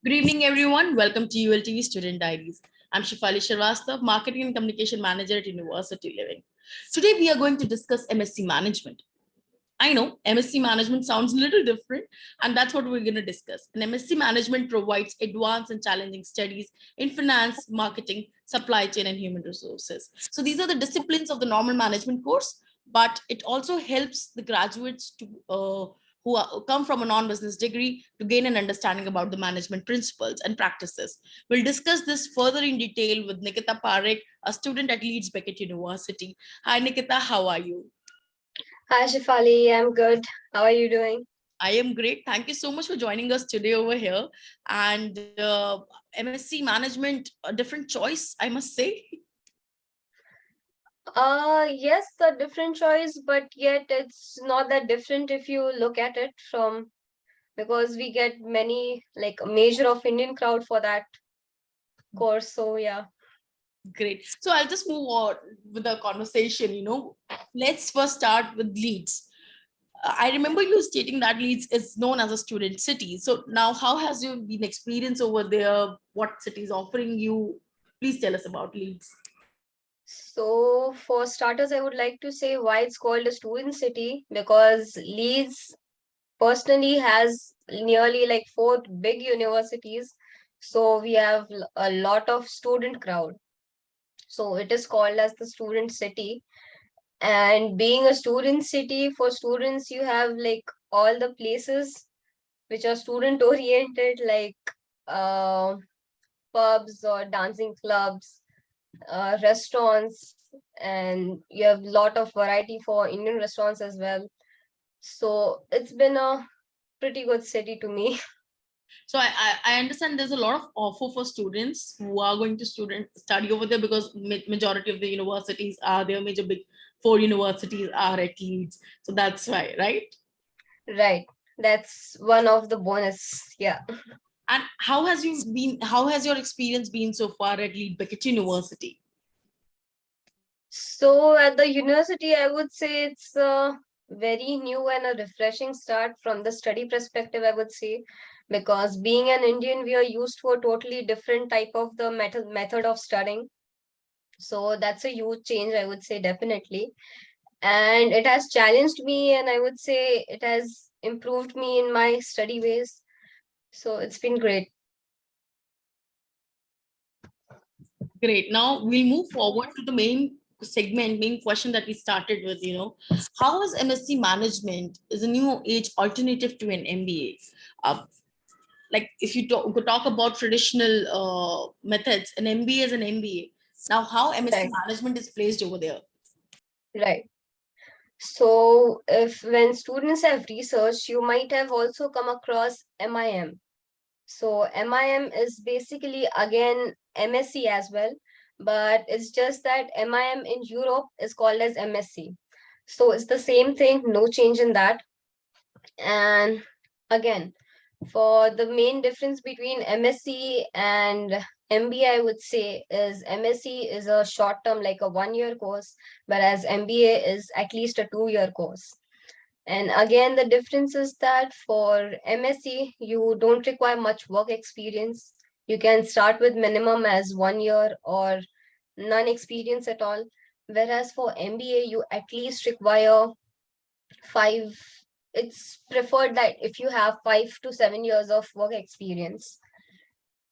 Good evening, everyone. Welcome to ULTV Student Diaries. I'm Shifali Sharvastav, Marketing and Communication Manager at University Living. Today, we are going to discuss MSc Management. I know MSc Management sounds a little different, and that's what we're going to discuss. And MSc Management provides advanced and challenging studies in finance, marketing, supply chain, and human resources. So these are the disciplines of the normal management course, but it also helps the graduates to come from a non-business degree to gain an understanding about the management principles and practices. We'll discuss this further in detail with Nikita Parikh, a student at Leeds Beckett University. Hi, Nikita, how are you? Hi, Shifali. I'm good. How are you doing? I am great. Thank you so much for joining us today over here. And MSc Management, a different choice, I must say. Yes, a different choice, but yet it's not that different if you look at it from because we get many like a measure of Indian crowd for that course. So yeah. Great. So I'll just move on with the conversation. Let's first start with Leeds. I remember you stating that Leeds is known as a student city. So now, how has your been experience over there? What city is offering you? Please tell us about Leeds. So for starters, I would like to say why it's called a student city because Leeds personally has nearly like four big universities. So we have a lot of student crowd. So it is called as the student city. And being a student city for students, you have like all the places which are student oriented, like uh, pubs or dancing clubs, restaurants, and you have a lot of variety for Indian restaurants as well. So it's been a pretty good city to me. So I understand there's a lot of offer for students who are going to study over there because majority of the universities are there, major big four universities are at Leeds. So that's why, right? Right. That's one of the bonus. Yeah. And how has your experience been so far at Leeds Beckett University? So at the university, I would say it's a very new and a refreshing start from the study perspective, I would say, because being an Indian, we are used to a totally different type of the method of studying. So that's a huge change, I would say, definitely. And it has challenged me, and I would say it has improved me in my study ways. So it's been great. Great. Now we'll move forward to the main question that we started with. How is MSc Management is a new age alternative to an MBA? Like if you could talk about traditional methods, an MBA is an MBA. Now, how MSc Right. Management is placed over there? Right. So if when students have research, you might have also come across MIM. So MIM is basically again MSc as well, but it's just that MIM in Europe is called as MSc. So it's the same thing, no change in that. And again, for the main difference between MSc and MBA, I would say is MSc is a short term, like a 1 year course, whereas MBA is at least a 2 year course. And again, the difference is that for MSc, you don't require much work experience. You can start with minimum as 1 year or none experience at all. Whereas for MBA, you at least require five. It's preferred that if you have 5 to 7 years of work experience.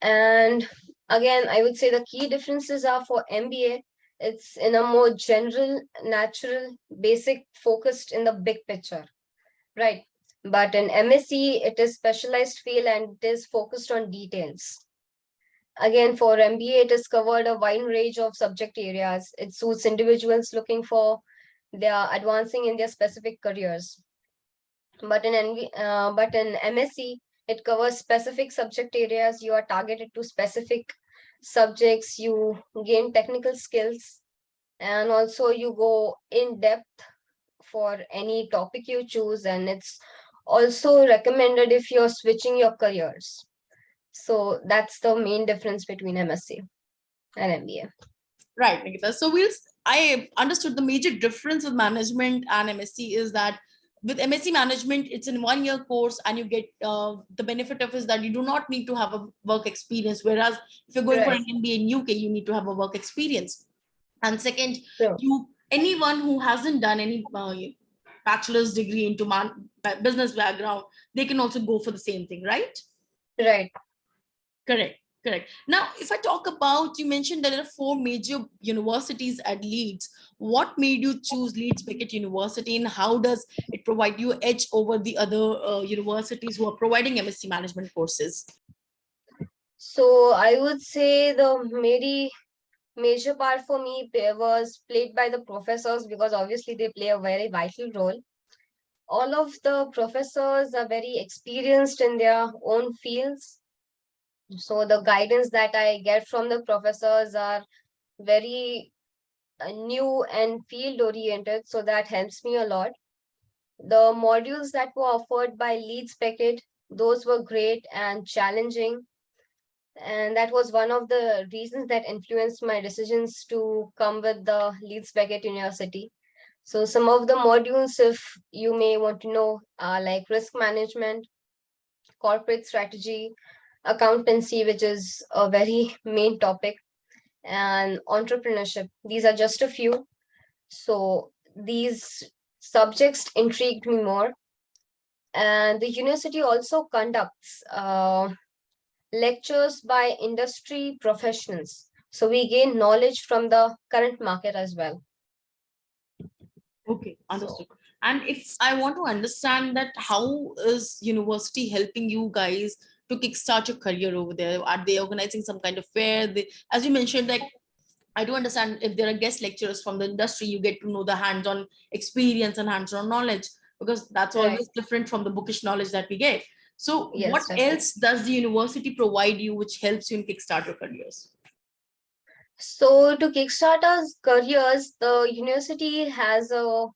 And again, I would say the key differences are for MBA, it's in a more general, natural, basic, focused in the big picture. Right. But in MSc, it is specialized field and it is focused on details. Again, for MBA, it has covered a wide range of subject areas. It suits individuals looking for they are advancing in their specific careers. But in MSc, it covers specific subject areas. You are targeted to specific subjects. You gain technical skills, and also you go in depth for any topic you choose, and it's also recommended if you're switching your careers. So that's the main difference between MSc and MBA. Right, Nikita. So I understood the major difference with management and MSc is that with MSc Management, it's in 1 year course, and you get the benefit of is that you do not need to have a work experience. Whereas if you're going for Right. an MBA in UK, you need to have a work experience. And second, True. anyone who hasn't done any bachelor's degree into business background, they can also go for the same thing, right? Right. Correct. Correct. Now, if I talk about, you mentioned there are 4 major universities at Leeds. What made you choose Leeds Beckett University, and how does it provide you edge over the other universities who are providing MSc Management courses? So I would say the major part for me was played by the professors, because obviously they play a very vital role. All of the professors are very experienced in their own fields. So the guidance that I get from the professors are very new and field oriented. So that helps me a lot. The modules that were offered by Leeds Beckett, those were great and challenging. And that was one of the reasons that influenced my decisions to come with the Leeds Beckett University. So some of the modules, if you may want to know, are like risk management, corporate strategy, accountancy, which is a very main topic, and entrepreneurship. These are just a few. So these subjects intrigued me more. And the university also conducts lectures by industry professionals. So we gain knowledge from the current market as well. Okay, So understood. And if I want to understand that, how is university helping you guys to kickstart your career over there? Are they organizing some kind of fair? As you mentioned, like, I do understand if there are guest lecturers from the industry, you get to know the hands-on experience and hands-on knowledge, because that's right. always different from the bookish knowledge that we get. So what Yes, definitely. else does the university provide you which helps you in kickstart your careers? So to kickstart our careers, the university has a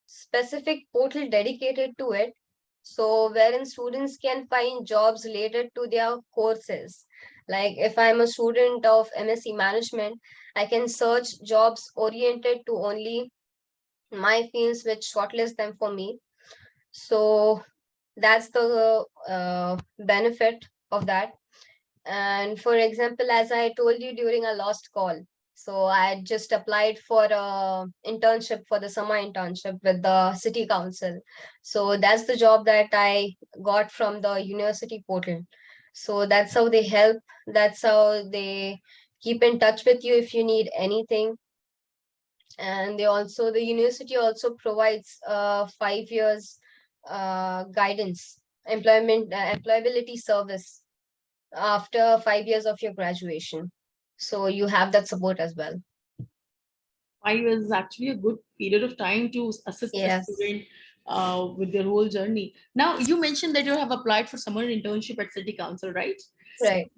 specific portal dedicated to it. So wherein students can find jobs related to their courses. Like if I'm a student of MSc Management, I can search jobs oriented to only my fields, which shortlist them for me. So that's the benefit of that. And for example, as I told you during our last call, so I had just applied for a internship, for the summer internship with the city council. So that's the job that I got from the university portal. So that's how they help. That's how they keep in touch with you if you need anything. And the university also provides 5 years guidance, employability service after 5 years of your graduation. So you have that support as well. 5 years is actually a good period of time to assist a Yes, student with their whole journey. Now, you mentioned that you have applied for summer internship at City Council, right? right.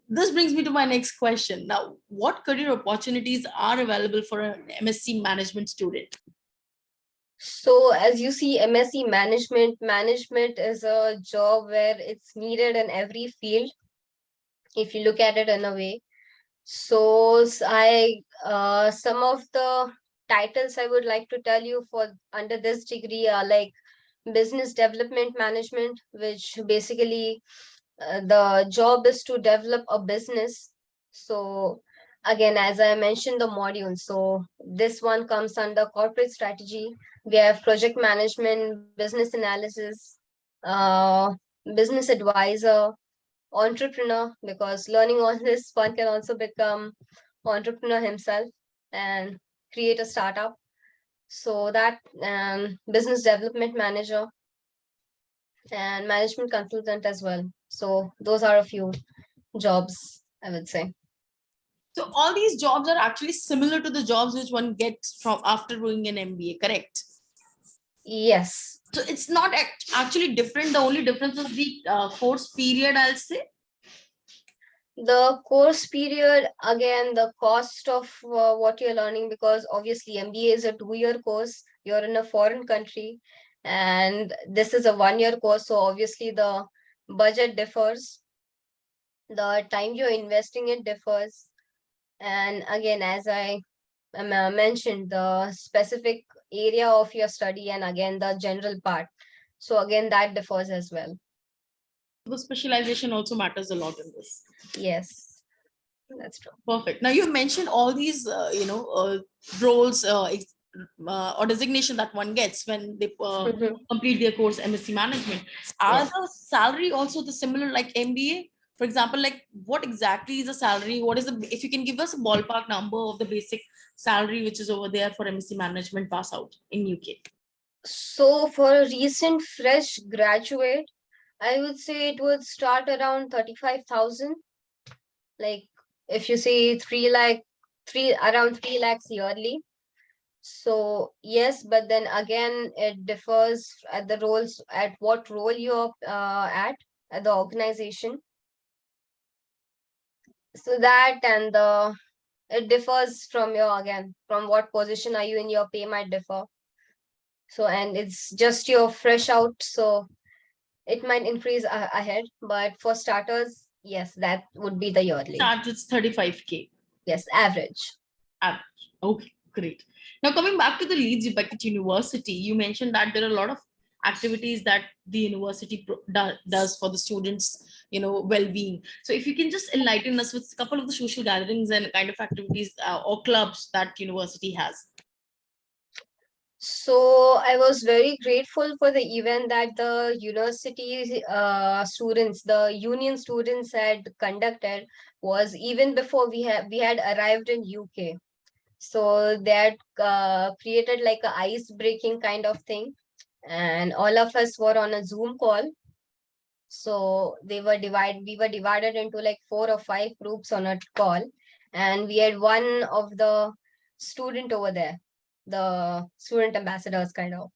This brings me to my next question. Now, what career opportunities are available for an MSc Management student? So as you see, MSc management is a job where it's needed in every field, if you look at it in a way. So some of the titles I would like to tell you for under this degree are like business development management, which basically the job is to develop a business. So again, as I mentioned, the module, so this one comes under corporate strategy. We have project management, business analysis, uh, business advisor, entrepreneur, because learning all this, one can also become entrepreneur himself and create a startup. So that business development manager and management consultant as well. So those are a few jobs, I would say. So all these jobs are actually similar to the jobs which one gets from after doing an MBA, correct? Yes. So it's not actually different. The only difference is the course period, I'll say. The course period, again, the cost of what you're learning, because obviously MBA is a 2 year course. You're in a foreign country, and this is a 1 year course. So obviously the budget differs, the time you're investing it differs. And again, as I mentioned the specific area of your study and again the general part. So again, that differs as well. The specialization also matters a lot in this. Yes, that's true. Perfect. Now you mentioned all these, roles or designation that one gets when they complete their course MSc Management. Are Yes. the salary also the similar like MBA? For example, like what exactly is the salary? What is the, if you can give us a ballpark number of the basic salary which is over there for MSc Management pass out in UK? So for a recent fresh graduate, I would say it would start around 35,000. Like if you say 3 lakh, around 3 lakhs yearly. So yes, but then again, it differs at the roles, at what role you're at the organization. So that and the it differs from your, again, from what position are you in, your pay might differ. So and it's just your fresh out, so it might increase ahead. But for starters, yes, that would be the yearly. Start with 35K. Yes, average. Average. Okay, great. Now coming back to the Leeds Beckett University, you mentioned that there are a lot of activities that the university does for the students, well-being. So if you can just enlighten us with a couple of the social gatherings and kind of activities or clubs that university has. So I was very grateful for the event that the university students, the union students had conducted, was even before we had arrived in UK. So they had created like a ice breaking kind of thing, and all of us were on a Zoom call. So we were divided into like 4 or 5 groups on a call, and we had one of the student over there, the student ambassadors kind of.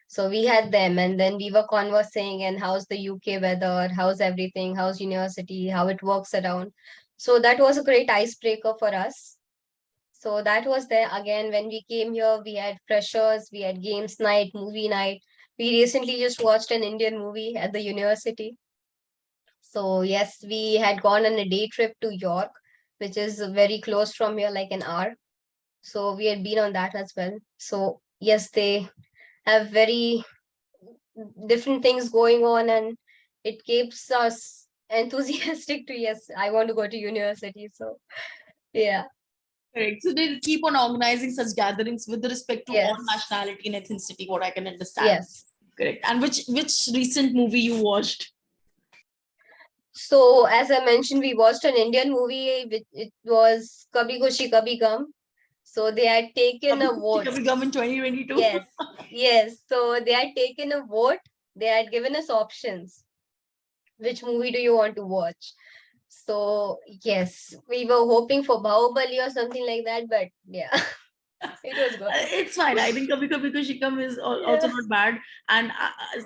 So we had them, and then we were conversing and how's the UK weather, how's everything, how's university, how it works around. So that was a great icebreaker for us. So that was there. Again, when we came here, we had freshers, we had games night, movie night. We recently just watched an Indian movie at the university. So yes, we had gone on a day trip to York, which is very close from here, like an hour. So we had been on that as well. So yes, they have very different things going on, and it keeps us enthusiastic to, yes, I want to go to university. So yeah. Correct. So they keep on organizing such gatherings with respect to all Yes. nationality and ethnicity, what I can understand. Yes. Correct. And which recent movie you watched? So as I mentioned, we watched an Indian movie. It was Kabhi Khushi Kabhi Gum. So they had taken a vote. Kabhi Gum in 2022. Yes, yes. So they had taken a vote. They had given us options. Which movie do you want to watch? So yes, we were hoping for Bahubali or something like that, but yeah, it was good. It's fine. I think Kabhi Kabhi Khushi Gum is also Yeah. not bad. And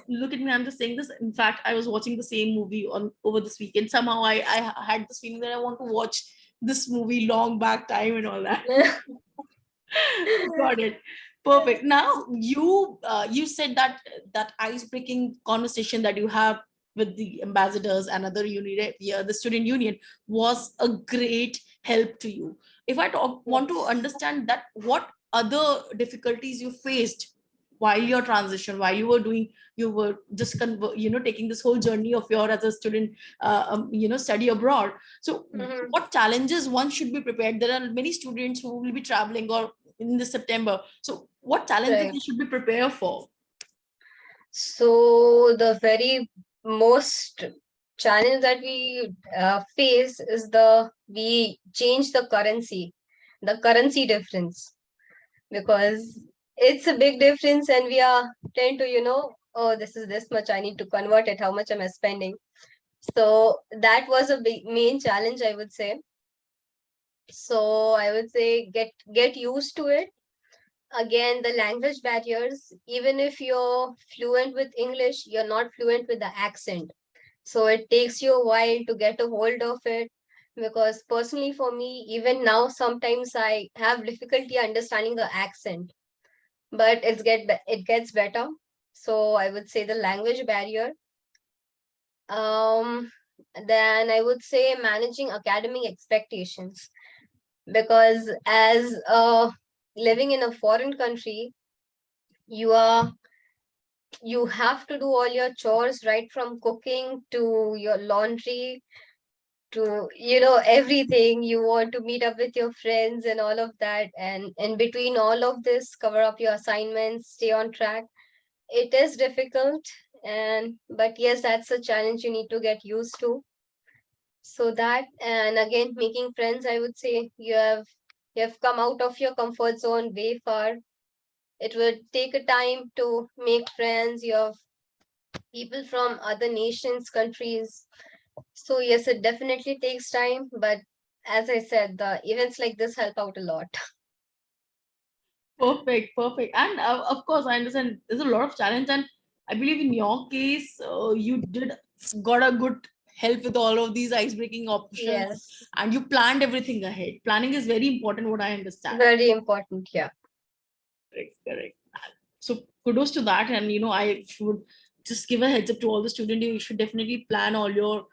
look at me, I'm just saying this. In fact, I was watching the same movie on over this weekend. Somehow I had this feeling that I want to watch this movie long back time and all that. Got it. Perfect. Now you said that ice breaking conversation that you have with the ambassadors and other the student union was a great help to you. If I want to understand that, what other difficulties you faced while your transition, while you were just taking this whole journey of your as a student, study abroad. So Mhm. what challenges one should be prepared? There are many students who will be traveling or in this September. So what challenges Right. they should be prepared for? So the very most challenge that we face is we change the currency difference, because it's a big difference, and we are trying to, oh, this is this much, I need to convert it, how much am I spending? So that was a big main challenge, I would say. So I would say get used to it. Again, the language barriers, even if you're fluent with English, you're not fluent with the accent. So it takes you a while to get a hold of it. Because personally, for me, even now, sometimes I have difficulty understanding the accent, but it gets better. So I would say the language barrier. Um, then I would say managing academic expectations, because as a living in a foreign country, you have to do all your chores, right from cooking to your laundry to everything. You want to meet up with your friends and all of that, and in between all of this, cover up your assignments, stay on track. It is difficult, and but yes, that's a challenge you need to get used to. So that, and again, making friends, I would say you have come out of your comfort zone way far. It would take a time to make friends. You have people from other nations, countries. So yes, it definitely takes time, but as I said, the events like this help out a lot. Perfect, perfect. And of course, I understand there's a lot of challenge, and I believe in your case, you did got a good help with all of these ice breaking options, Yes, and you planned everything ahead. Planning is very important, what I understand. very important. Yeah. Correct, correct. So kudos to that, and I should just give a heads up to all the students. You should definitely plan all your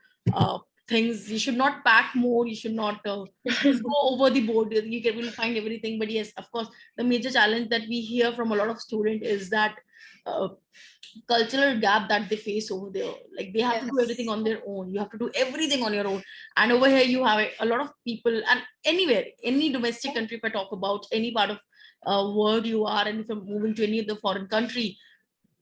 things. You should not pack more. You should not just go over the board. Will find everything. But yes, of course, the major challenge that we hear from a lot of students is that uh, cultural gap that they face over there. Like they have to do everything Yes. on their own. You have to do everything on your own. And over here, you have a lot of people, and anywhere, any domestic country, if I talk about any part of world you are, and if you're moving to any other foreign country,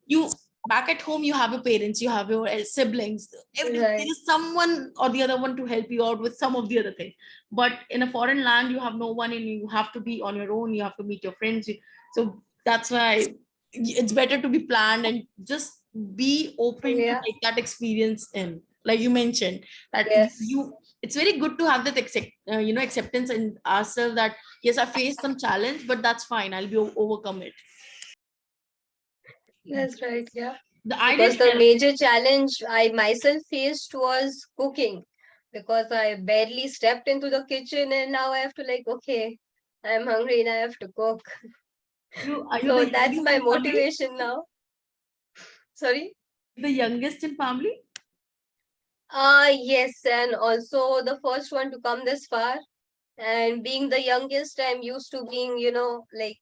you back at home, you have your parents, you have your siblings, there Right. is someone or the other one to help you out with some of the other things. But in a foreign land, you have no one, and you have to be on your own. You have to meet your friends. So that's why it's better to be planned and just be open to Yeah. take that experience in, like you mentioned, that Yes. you it's very good to have that acceptance in ourselves, that yes, I faced some challenge, but that's fine, I'll be overcome it. That's right. Yeah. I Because didn't the realize. major challenge I myself faced was cooking, because I barely stepped into the kitchen and now I have to, like, okay, I'm hungry and I have to cook. Are you So the that's youngest my in family? motivation now. Sorry. The youngest in family? Yes, and also the first one to come this far. And being the youngest, I'm used to being, like,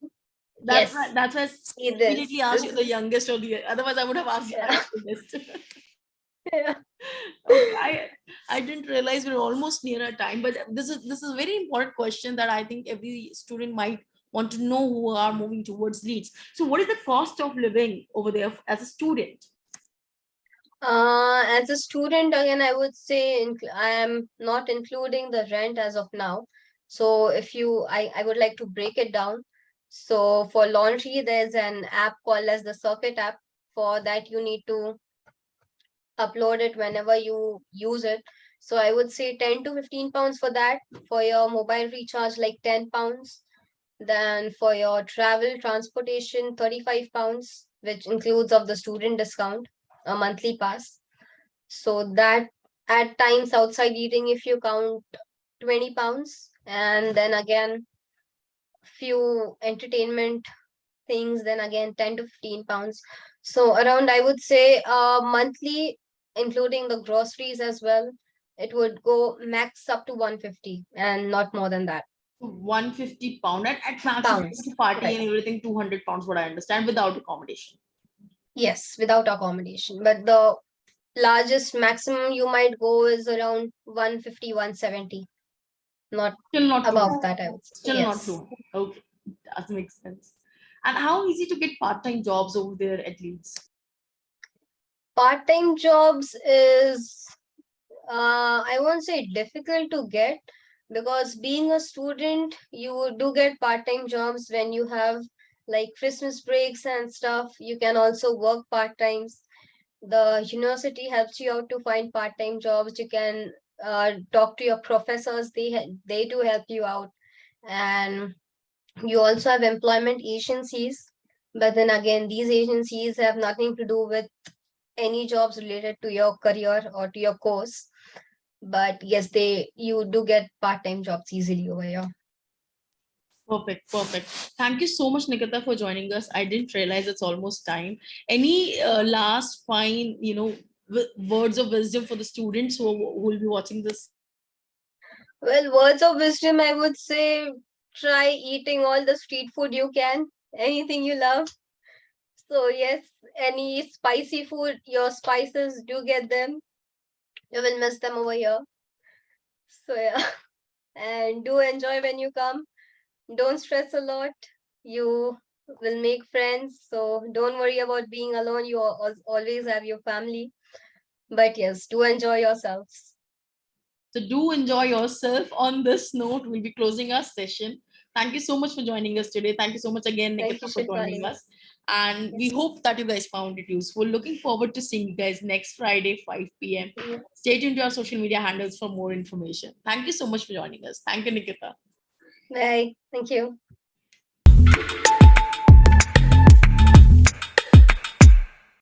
That's why yes, I see immediately this. asked This you is the youngest or the otherwise I would have asked yeah. the youngest. Yeah. Okay, I didn't realize we're almost near our time, but this is a very important question that I think every student might want to know who are moving towards Leeds. So, what is the cost of living over there as a student? As a student, again, I would say I am not including the rent as of now. So I would like to break it down. So for laundry, there's an app called as the Circuit app. For that, you need to upload it whenever you use it. So I would say 10 to 15 pounds for that. For your mobile recharge, like 10 pounds. Then for your travel transportation, 35 pounds, which includes of the student discount, a monthly pass. So that, at times outside eating, if you count, 20 pounds. And then again, few entertainment things, then again 10 to 15 pounds. So around, I would say, monthly, including the groceries as well, it would go max up to 150 and not more than that. 150 pound, and at max if you Pounds. go to party Right. and everything, 200 pounds. What I understand, without accommodation. Yes, without accommodation. But the largest maximum you might go is around 150, 170. Not Still not too above much. that, I would say. Still not Yes. too much. Okay, that makes sense. And how easy to get part-time jobs over there at Leeds? Part-time jobs is, I won't say difficult to get, because being a student, you do get part-time jobs when you have, like, Christmas breaks and stuff. You can also work part-times. The university helps you out to find part-time jobs. You can talk to your professors. They do help you out. And you also have employment agencies. But then again, these agencies have nothing to do with any jobs related to your career or to your course. But yes, you do get part-time jobs easily over here. Perfect, perfect. Thank you so much, Nikita, for joining us. I didn't realize it's almost time. Any last fine, words of wisdom for the students who will be watching this? Well, words of wisdom, I would say, try eating all the street food you can, anything you love. So yes, any spicy food, your spices, do get them. You will miss them over here. So yeah, and do enjoy when you come. Don't stress a lot. You will make friends. So don't worry about being alone. You always have your family. But yes, do enjoy yourselves. So do enjoy yourself. On this note, we'll be closing our session. Thank you so much for joining us today. Thank you so much again, Thank Nikita, you, for joining Shilpali. us. And we hope that you guys found it useful. Looking forward to seeing you guys next Friday, 5 p.m. Yeah. Stay tuned to our social media handles for more information. Thank you so much for joining us. Thank you, Nikita. Bye. Thank you.